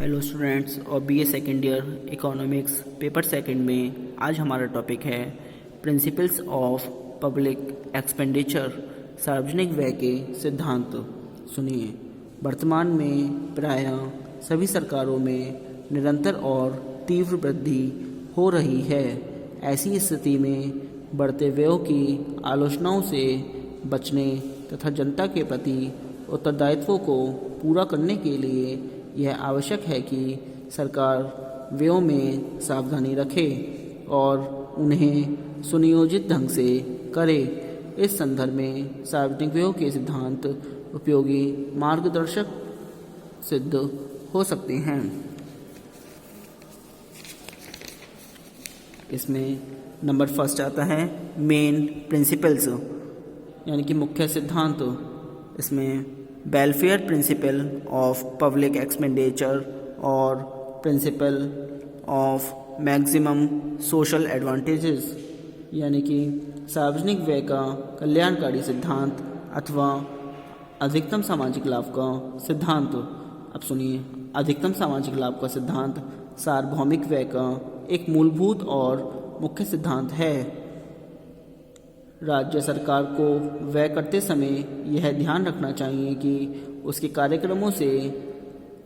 Hello students और BA second year economics paper second में आज हमारा टॉपिक है प्रिंसिपल्स ऑफ पब्लिक एक्सपेंडिचर, सार्वजनिक व्यय के सिद्धांत। सुनिए, वर्तमान में प्रायः सभी सरकारों में निरंतर और तीव्र वृद्धि हो रही है। ऐसी स्थिति में बढ़ते व्ययों की आलोचनाओं से बचने तथा जनता के प्रति उत्तरदायित्वों को पूरा करने के लिए यह आवश्यक है कि सरकार व्ययों में सावधानी रखे और उन्हें सुनियोजित ढंग से करे। इस संदर्भ में सार्वजनिक व्ययों के सिद्धांत उपयोगी मार्गदर्शक सिद्ध हो सकते हैं। इसमें नंबर फर्स्ट आता है मेन प्रिंसिपल्स, यानी कि मुख्य सिद्धांत। इसमें welfare principle of public expenditure और principle of maximum social advantages, यानी कि सार्वजनिक व्यय का कल्याणकारी सिद्धांत अथवा अधिकतम सामाजिक लाभ का सिद्धांत। अब सुनिए, अधिकतम सामाजिक लाभ का सिद्धांत सार्वभौमिक व्यय का एक मूलभूत और मुख्य सिद्धांत है। राज्य सरकार को व्यय करते समय यह ध्यान रखना चाहिए कि उसके कार्यक्रमों से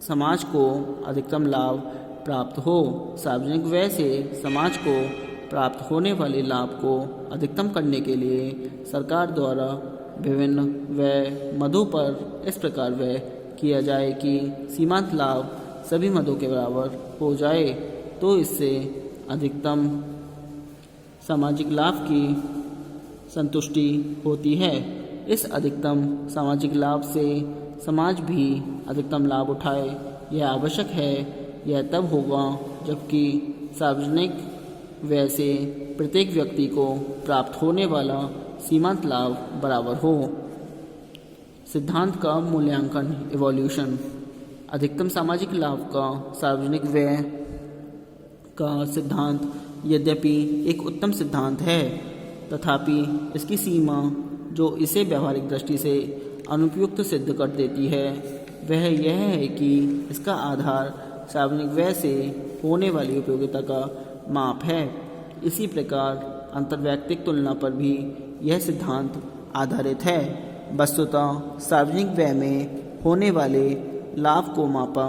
समाज को अधिकतम लाभ प्राप्त हो। सार्वजनिक व्यय से समाज को प्राप्त होने वाले लाभ को अधिकतम करने के लिए सरकार द्वारा विभिन्न व्यय मदों पर इस प्रकार व्यय किया जाए कि सीमांत लाभ सभी मदों के बराबर हो जाए, तो इससे अधिकतम सामाजिक लाभ की संतुष्टि होती है। इस अधिकतम सामाजिक लाभ से समाज भी अधिकतम लाभ उठाए, यह आवश्यक है। यह तब होगा जबकि सार्वजनिक व्यय से प्रत्येक व्यक्ति को प्राप्त होने वाला सीमांत लाभ बराबर हो। सिद्धांत का मूल्यांकन इवोल्यूशन। अधिकतम सामाजिक लाभ का सार्वजनिक व्यय का सिद्धांत यद्यपि एक उत्तम सिद्धांत है, तथापि इसकी सीमा जो इसे व्यावहारिक दृष्टि से अनुपयुक्त सिद्ध कर देती है वह यह है कि इसका आधार सार्वजनिक व्यय से होने वाली उपयोगिता का माप है। इसी प्रकार अंतर्वैयक्तिक तुलना पर भी यह सिद्धांत आधारित है। वस्तुतः सार्वजनिक व्यय में होने वाले लाभ को मापा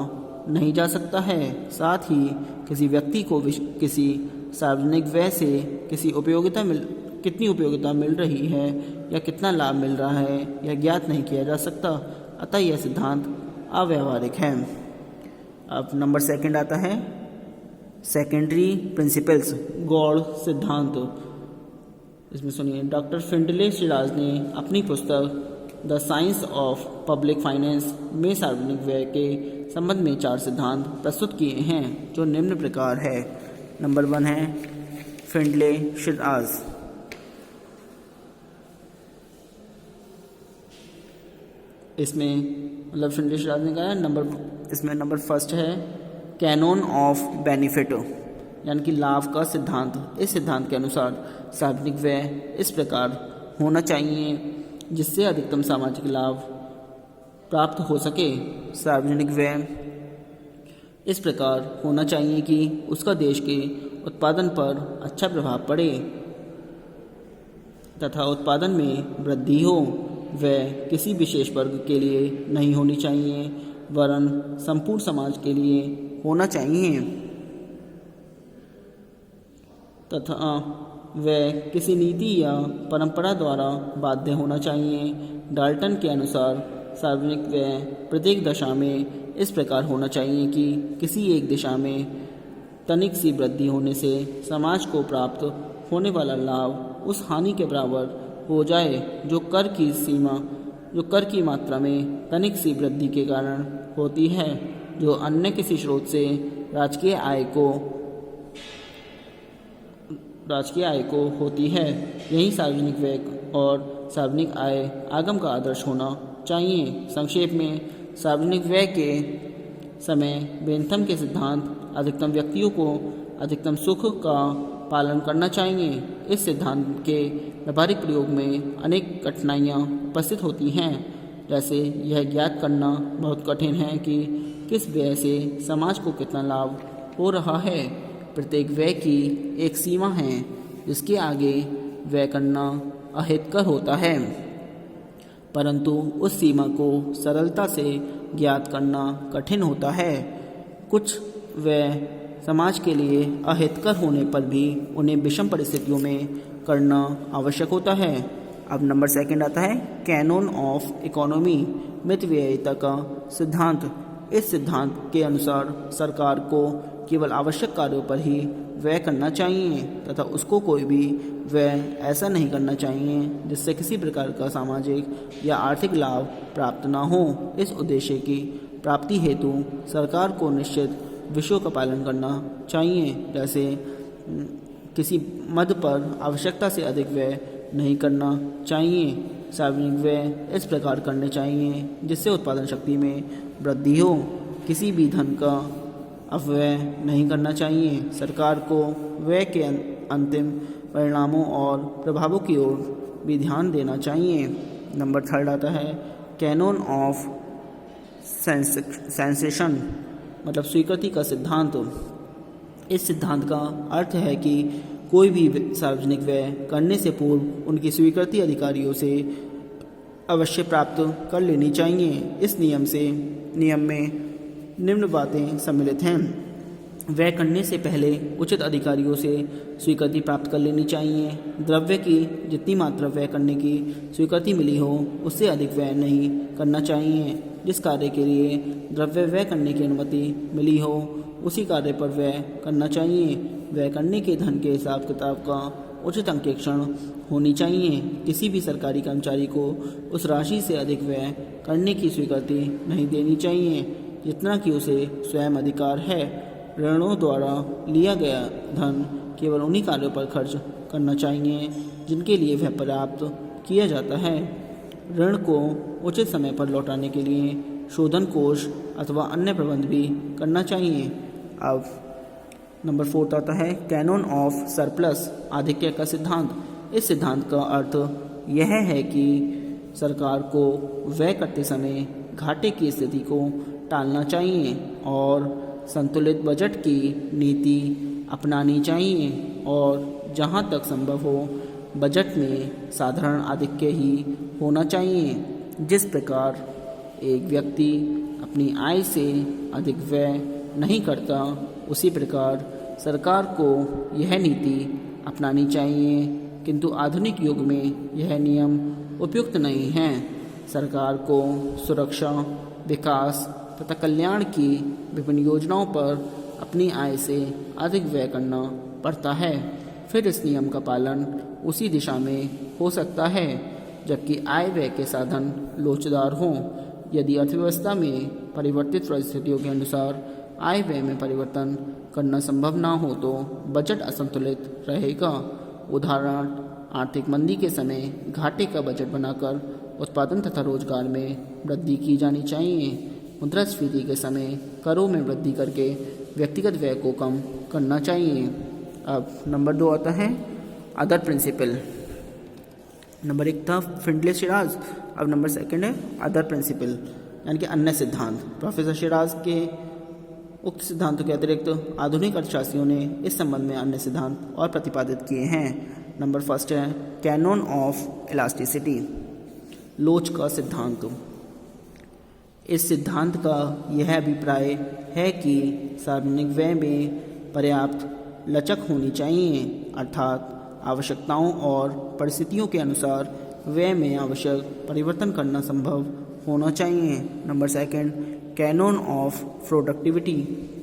नहीं जा सकता है। साथ ही किसी व्यक्ति को किसी सार्वजनिक व्यय से कितनी उपयोगिता मिल रही है या कितना लाभ मिल रहा है यह ज्ञात नहीं किया जा सकता, अतः यह सिद्धांत अव्यावहारिक है। अब नंबर सेकंड आता है सेकेंडरी प्रिंसिपल्स, गौड़ सिद्धांत। इसमें सुनिए, डॉक्टर फिंडले शिराज ने अपनी पुस्तक the science of public finance में सार्वजनिक व्यय के संबंध में 4 सिद्धांत प्रस्तुत किए हैं, जो निम्न प्रकार है। नंबर 1 है फिंडले शिराज। इसमें मतलब फिंडले शिराज ने कहा नंबर फर्स्ट है कैनोन ऑफ बेनिफिट, यानी कि लाभ का सिद्धांत। इस सिद्धांत के अनुसार सार्वजनिक व्यय इस प्रकार होना चाहिए जिससे अधिकतम सामाजिक लाभ प्राप्त हो सके। सार्वजनिक व्यय इस प्रकार होना चाहिए कि उसका देश के उत्पादन पर अच्छा प्रभाव पड़े तथा उत्पादन में वृद्धि हो। व्यय किसी विशेष वर्ग के लिए नहीं होनी चाहिए वरन संपूर्ण समाज के लिए होना चाहिए तथा व्यय किसी नीति या परंपरा द्वारा बाध्य होना चाहिए। डाल्टन के अनुसार सार्वजनिक व्यय प्रत्येक दशा में इस प्रकार होना चाहिए कि किसी एक दिशा में तनिक सी वृद्धि होने से समाज को प्राप्त होने वाला लाभ उस हानि के बराबर हो जाए जो कर की मात्रा में तनिक सी वृद्धि के कारण होती है, जो अन्य किसी स्रोत से राजकीय आय को होती है। यही सार्वजनिक व्यय और सार्वजनिक आय आगम का आदर्श होना चाहिए। संक्षेप में, सार्वजनिक व्यय के समय बेंथम के सिद्धांत अधिकतम व्यक्तियों को अधिकतम सुख का पालन करना चाहिए। इस सिद्धांत के व्यावहारिक प्रयोग में अनेक कठिनाइयाँ उपस्थित होती हैं, जैसे यह ज्ञात करना बहुत कठिन है कि किस व्यय से समाज को कितना लाभ हो रहा है। प्रत्येक व्यय की एक सीमा है जिसके आगे व्यय करना अहितकर होता है, परंतु उस सीमा को सरलता से ज्ञात करना कठिन होता है। कुछ व्यय समाज के लिए अहितकर होने पर भी उन्हें विषम परिस्थितियों में करना आवश्यक होता है। अब नंबर सेकंड आता है कैनन ऑफ इकोनॉमी, मितव्ययिता का सिद्धांत। इस सिद्धांत के अनुसार सरकार को केवल आवश्यक कार्यों पर ही व्यय करना चाहिए तथा उसको कोई भी व्यय ऐसा नहीं करना चाहिए जिससे किसी प्रकार का सामाजिक या आर्थिक लाभ प्राप्त ना हो। इस उद्देश्य की प्राप्ति हेतु सरकार को निश्चित विषयों का पालन करना चाहिए, जैसे किसी मद पर आवश्यकता से अधिक व्यय नहीं करना चाहिए। सार्वजनिक व्यय इस प्रकार करने चाहिए जिससे उत्पादन शक्ति में वृद्धि हो। किसी भी धन का अपव्यय नहीं करना चाहिए। सरकार को व्यय के अंतिम परिणामों और प्रभावों की ओर भी ध्यान देना चाहिए। नंबर थर्ड आता है कैनन ऑफ सेंसेशन, मतलब स्वीकृति का सिद्धांत। इस सिद्धांत का अर्थ है कि कोई भी सार्वजनिक व्यय करने से पूर्व उनकी स्वीकृति अधिकारियों से अवश्य प्राप्त कर लेनी चाहिए। इस नियम में निम्न बातें सम्मिलित हैं। व्यय करने से पहले उचित अधिकारियों से स्वीकृति प्राप्त कर लेनी चाहिए। द्रव्य की जितनी मात्रा व्यय करने की स्वीकृति मिली हो उससे अधिक व्यय नहीं करना चाहिए। जिस कार्य के लिए द्रव्य व्यय करने की अनुमति मिली हो उसी कार्य पर व्यय करना चाहिए। व्यय करने के धन के हिसाब किताब का उचित अंकेक्षण होनी चाहिए। किसी भी सरकारी कर्मचारी को उस राशि से अधिक व्यय करने की स्वीकृति नहीं देनी चाहिए जितना कि उसे स्वयं अधिकार है। ऋणों द्वारा लिया गया धन केवल उन्हीं कार्यों पर खर्च करना चाहिए जिनके लिए वह पर्याप्त किया जाता है। ऋण को उचित समय पर लौटाने के लिए शोधन कोष अथवा अन्य प्रबंध भी करना चाहिए। अब नंबर फोर्थ आता है कैनन ऑफ सरप्लस, आधिक्य का सिद्धांत। इस सिद्धांत का अर्थ यह है कि सरकार को व्यय करते समय घाटे की स्थिति को टालना चाहिए और संतुलित बजट की नीति अपनानी चाहिए और जहां तक संभव हो बजट में साधारण आधिक्य ही होना चाहिए। जिस प्रकार एक व्यक्ति अपनी आय से अधिक व्यय नहीं करता, उसी प्रकार सरकार को यह नीति अपनानी चाहिए, किंतु आधुनिक युग में यह नियम उपयुक्त नहीं है। सरकार को सुरक्षा, विकास तथा कल्याण की विभिन्न योजनाओं पर अपनी आय से अधिक व्यय करना पड़ता है। फिर इस नियम का पालन उसी दिशा में हो सकता है जबकि आय व्यय के साधन लोचदार हों। यदि अर्थव्यवस्था में परिवर्तित परिस्थितियों के अनुसार आय व्यय में परिवर्तन करना संभव ना हो तो बजट असंतुलित रहेगा। उदाहरण, आर्थिक मंदी के समय घाटे का बजट बनाकर उत्पादन तथा रोजगार में वृद्धि की जानी चाहिए। मुद्रास्फीति के समय करों में वृद्धि करके व्यक्तिगत व्यय को कम करना चाहिए। अब नंबर 2 आता है अदर प्रिंसिपल। नंबर 1 था फिंडले शिराज, अब नंबर 2 है अदर प्रिंसिपल यानी कि अन्य सिद्धांत। प्रोफेसर शिराज के उक्त सिद्धांतों के अतिरिक्त आधुनिक अर्थशास्त्रियों ने इस संबंध में अन्य सिद्धांत और प्रतिपादित किए हैं। नंबर 1 है कैनन ऑफ इलास्टिसिटी, लोच का सिद्धांत। इस सिद्धांत का यह अभिप्राय है कि सार्वजनिक व्यय में पर्याप्त लचक होनी चाहिए, अर्थात आवश्यकताओं और परिस्थितियों के अनुसार व्यय में आवश्यक परिवर्तन करना संभव होना चाहिए। नंबर 2 कैनन ऑफ प्रोडक्टिविटी,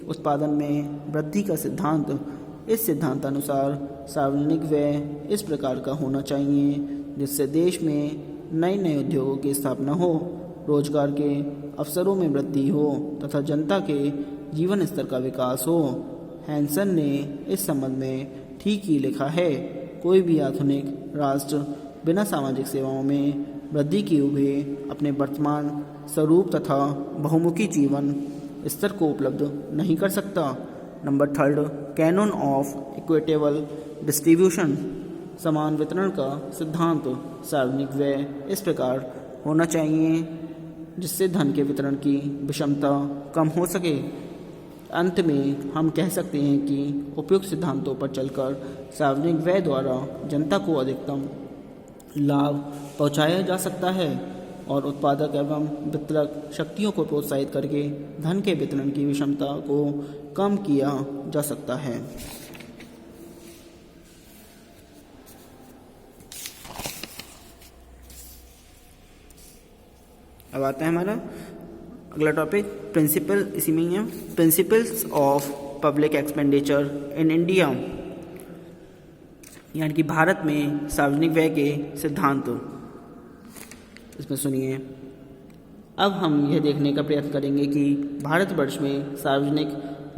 उत्पादन में वृद्धि का सिद्धांत। इस सिद्धांतानुसार सार्वजनिक व्यय इस प्रकार का होना चाहिए जिससे देश में नए नए उद्योगों की स्थापना हो, रोजगार के अवसरों में वृद्धि हो तथा जनता के जीवन स्तर का विकास हो। हैंसन ने इस संबंध में ठीक ही लिखा है, कोई भी आधुनिक राष्ट्र बिना सामाजिक सेवाओं में वृद्धि किए हुए अपने वर्तमान स्वरूप तथा बहुमुखी जीवन स्तर को उपलब्ध नहीं कर सकता। Number 3 canon of equitable distribution, समान वितरण का सिद्धांत। सार्वजनिक व्यय इस प्रकार होना चाहिए जिससे धन के वितरण की विषमता कम हो सके। अंत में हम कह सकते हैं कि उपयुक्त सिद्धांतों पर चलकर सार्वजनिक व्यय द्वारा जनता को अधिकतम लाभ पहुंचाया जा सकता है और उत्पादक एवं वितरक शक्तियों को प्रोत्साहित करके धन के वितरण की विषमता को कम किया जा सकता है। अब आता है हमारा अगला टॉपिक प्रिंसिपल, इसी में ही है principles of public expenditure in India, यानी कि भारत में सार्वजनिक व्यय के सिद्धांत। इसमें सुनिए, अब हम यह देखने का प्रयत्न करेंगे कि भारतवर्ष में सार्वजनिक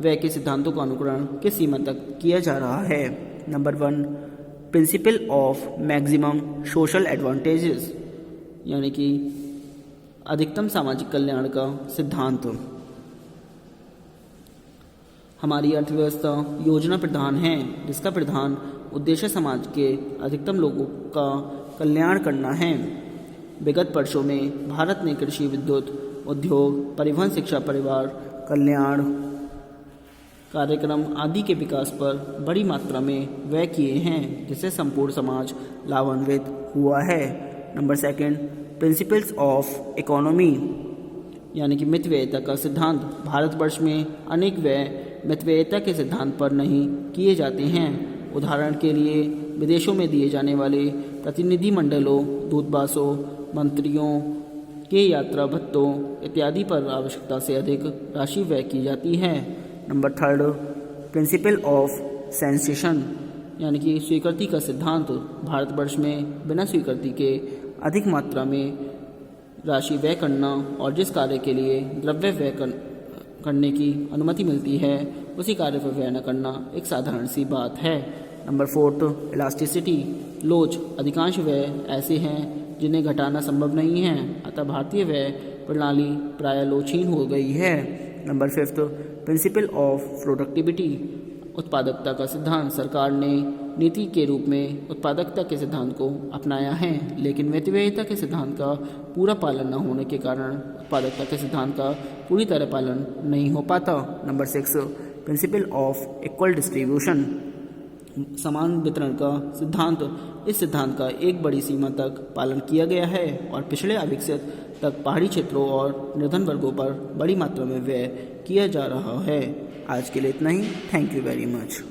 व्यय के सिद्धांतों का अनुकरण किस सीमा तक किया जा रहा है। Number 1, principal of maximum social advantages, यानी कि अधिकतम सामाजिक कल्याण का सिद्धांत। हमारी अर्थव्यवस्था योजना प्रधान है, जिसका प्रधान उद्देश्य समाज के अधिकतम लोगों का कल्याण करना है। विगत वर्षों में भारत ने कृषि, विद्युत, उद्योग, परिवहन, शिक्षा, परिवार कल्याण कार्यक्रम आदि के विकास पर बड़ी मात्रा में व्यय किए हैं, जिससे संपूर्ण समाज लाभान्वित हुआ है। नंबर 2, प्रिंसिपल्स ऑफ इकोनॉमी, यानी कि मितव्ययिता का सिद्धांत। भारतवर्ष में अनेक व्यय मितव्ययिता के सिद्धांत पर नहीं किए जाते हैं। उदाहरण के लिए विदेशों में दिए जाने वाले प्रतिनिधिमंडलों, दूतावासों, मंत्रियों के यात्रा भत्तों इत्यादि पर आवश्यकता से अधिक राशि व्यय की जाती है। नंबर 3, प्रिंसिपल ऑफ सेंसेशन, यानी कि स्वीकृति का सिद्धांत। भारतवर्ष में बिना स्वीकृति के अधिक मात्रा में राशि व्यय करना और जिस कार्य के लिए द्रव्य व्यय करने की अनुमति मिलती है उसी कार्य पर व्यय न करना एक साधारण सी बात है। नंबर 4, इलास्टिसिटी, लोच। अधिकांश व्यय ऐसे हैं जिन्हें घटाना संभव नहीं है, अतः भारतीय व्यय प्रणाली प्राय लोचहीन हो गई है। नंबर 5, प्रिंसिपल ऑफ प्रोडक्टिविटी, उत्पादकता का सिद्धांत। सरकार ने नीति के रूप में उत्पादकता के सिद्धांत को अपनाया है, लेकिन मितव्ययिता के सिद्धांत का पूरा पालन न होने के कारण उत्पादकता के सिद्धांत का पूरी तरह पालन नहीं हो पाता। Number 6, principle of equal distribution, समान वितरण का सिद्धांत। इस सिद्धांत का एक बड़ी सीमा तक पालन किया गया है और पिछड़े अविकसित तक पहाड़ी क्षेत्रों और निर्धन वर्गों पर बड़ी मात्रा में व्यय किया जा रहा है। आज के लिए इतना ही। Thank you very much.